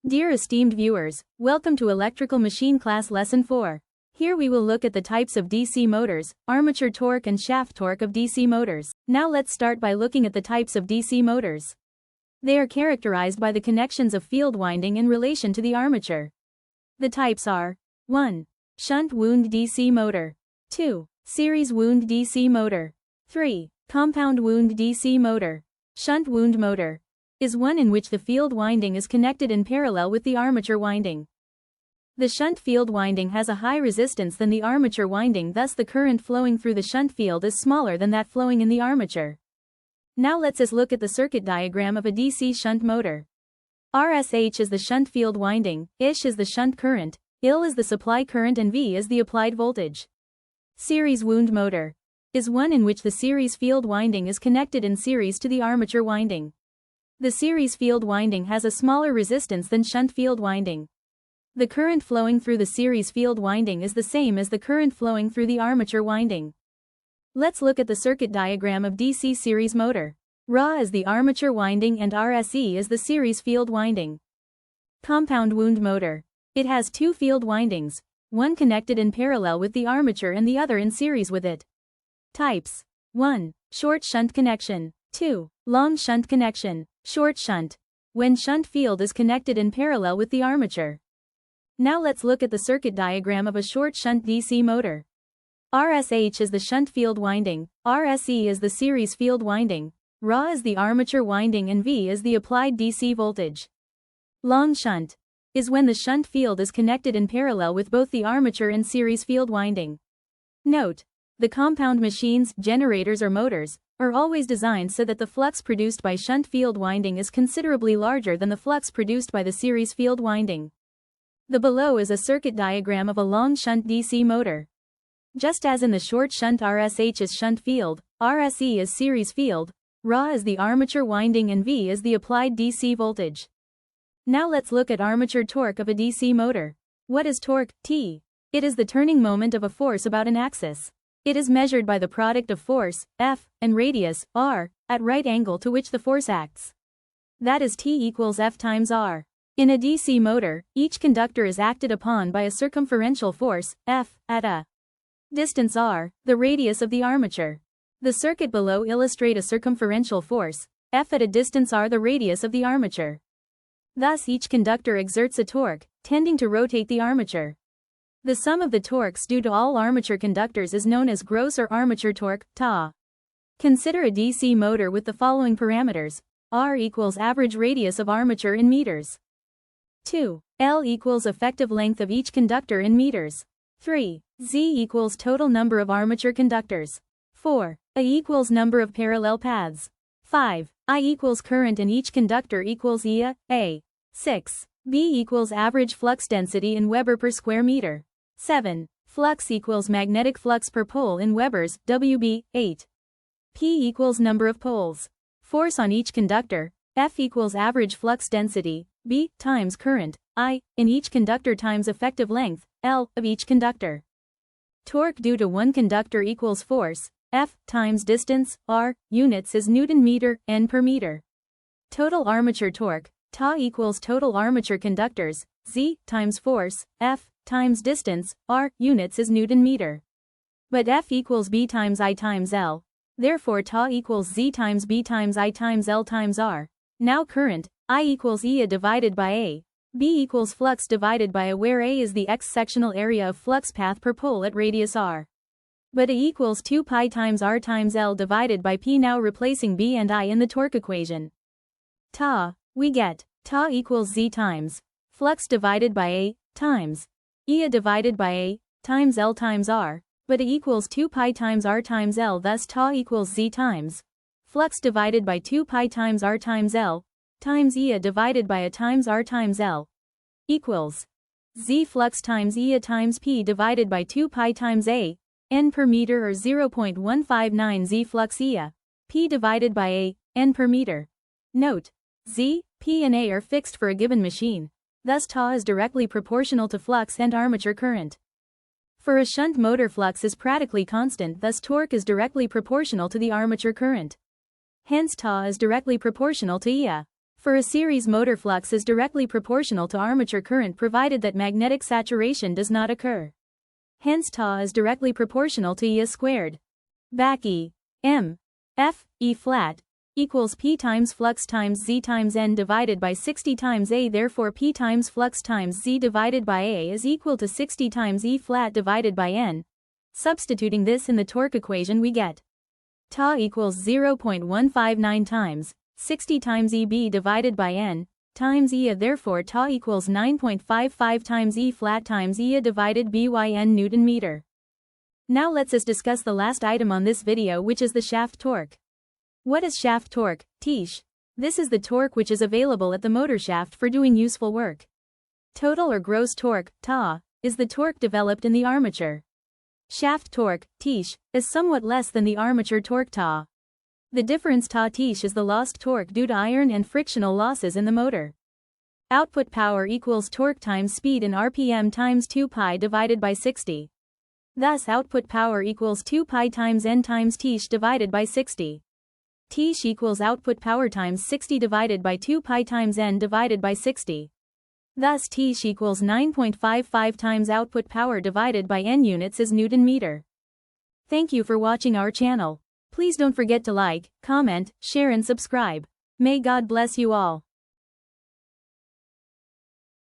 Dear esteemed viewers, welcome to Electrical Machine Class Lesson 4. Here we will look at the types of DC motors, armature torque and shaft torque of DC motors. Now let's start by looking at the types of DC motors. They are characterized by the connections of field winding in relation to the armature. The types are 1. Shunt wound DC motor. 2. Series wound DC motor. 3. Compound wound DC motor. Shunt wound motor is one in which the field winding is connected in parallel with the armature winding. The shunt field winding has a high resistance than the armature winding, thus the current flowing through the shunt field is smaller than that flowing in the armature. Now let's look at the circuit diagram of a DC shunt motor. RSH is the shunt field winding, ISH is the shunt current, IL is the supply current and V is the applied voltage. Series wound motor is one in which the series field winding is connected in series to the armature winding. The series field winding has a smaller resistance than shunt field winding. The current flowing through the series field winding is the same as the current flowing through the armature winding. Let's look at the circuit diagram of DC series motor. RA is the armature winding and RSE is the series field winding. Compound wound motor. It has two field windings, one connected in parallel with the armature and the other in series with it. Types: 1. Short shunt connection. 2. Long shunt connection. Short shunt, when shunt field is connected in parallel with the armature. Now let's look at the circuit diagram of a short shunt DC motor. RSH is the shunt field winding, RSE is the series field winding, RA is the armature winding and V is the applied DC voltage. Long shunt is when the shunt field is connected in parallel with both the armature and series field winding. Note: the compound machines, generators or motors are always designed so that the flux produced by shunt field winding is considerably larger than the flux produced by the series field winding. The below is a circuit diagram of a long shunt DC motor. Just as in the short shunt, RSH is shunt field, RSE is series field, RA is the armature winding and V is the applied DC voltage. Now let's look at armature torque of a DC motor. What is torque? T. It is the turning moment of a force about an axis. It is measured by the product of force, F, and radius, R, at right angle to which the force acts. That is T equals F times R. In a DC motor, each conductor is acted upon by a circumferential force, F, at a distance R, the radius of the armature. The circuit below illustrate a circumferential force, F at a distance R, the radius of the armature. Thus each conductor exerts a torque, tending to rotate the armature. The sum of the torques due to all armature conductors is known as gross or armature torque, Ta. Consider a DC motor with the following parameters. R equals average radius of armature in meters. 2. L equals effective length of each conductor in meters. 3. Z equals total number of armature conductors. 4. A equals number of parallel paths. 5. I equals current in each conductor equals IA, A. 6. B equals average flux density in Weber per square meter. 7. Flux equals magnetic flux per pole in Webers, WB. 8. P equals number of poles. Force on each conductor, F equals average flux density, B, times current, I, in each conductor times effective length, L, of each conductor. Torque due to one conductor equals force, F, times distance, R, units is Newton meter, N per meter. Total armature torque, Ta equals total armature conductors, Z, times force, F, times distance, R, units is Newton meter. But F equals B times I times L. Therefore Ta equals Z times B times I times L times R. Now current, I equals IA divided by A. B equals flux divided by A, where A is the x-sectional area of flux path per pole at radius R. But A equals 2 pi times R times L divided by P. Now replacing B and I in the torque equation. Ta, we get Ta equals Z times flux divided by A, times IA divided by A, times L times R, but A equals 2 pi times R times L, thus Ta equals Z times flux divided by 2 pi times R times L, times IA divided by A times R times L, equals Z flux times IA times P divided by 2 pi times A, N per meter, or 0.159 Z flux IA, P divided by A, N per meter. Note: Z, P and A are fixed for a given machine. Thus Ta is directly proportional to flux and armature current. For a shunt motor, flux is practically constant, thus torque is directly proportional to the armature current. Hence Ta is directly proportional to IA. For a series motor, flux is directly proportional to armature current provided that magnetic saturation does not occur. Hence Ta is directly proportional to E squared. Back E.M.F. E flat equals P times flux times Z times N divided by 60 times A. Therefore P times flux times Z divided by A is equal to 60 times E flat divided by N. Substituting this in the torque equation, we get Ta equals 0.159 times 60 times EB divided by N times EA. Therefore Ta equals 9.55 times E flat times EA divided by N Newton meter. Now let's discuss the last item on this video, which is the shaft torque. What is shaft torque, TISH? This is the torque which is available at the motor shaft for doing useful work. Total or gross torque, Ta, is the torque developed in the armature. Shaft torque, TISH, is somewhat less than the armature torque Ta. The difference Ta-TISH is the lost torque due to iron and frictional losses in the motor. Output power equals torque times speed in RPM times 2 pi divided by 60. Thus output power equals 2 pi times N times TISH divided by 60. TISH equals output power times 60 divided by 2 pi times N divided by 60. Thus TISH equals 9.55 times output power divided by N units is Newton meter. Thank you for watching our channel. Please don't forget to like, comment, share and subscribe. May God bless you all.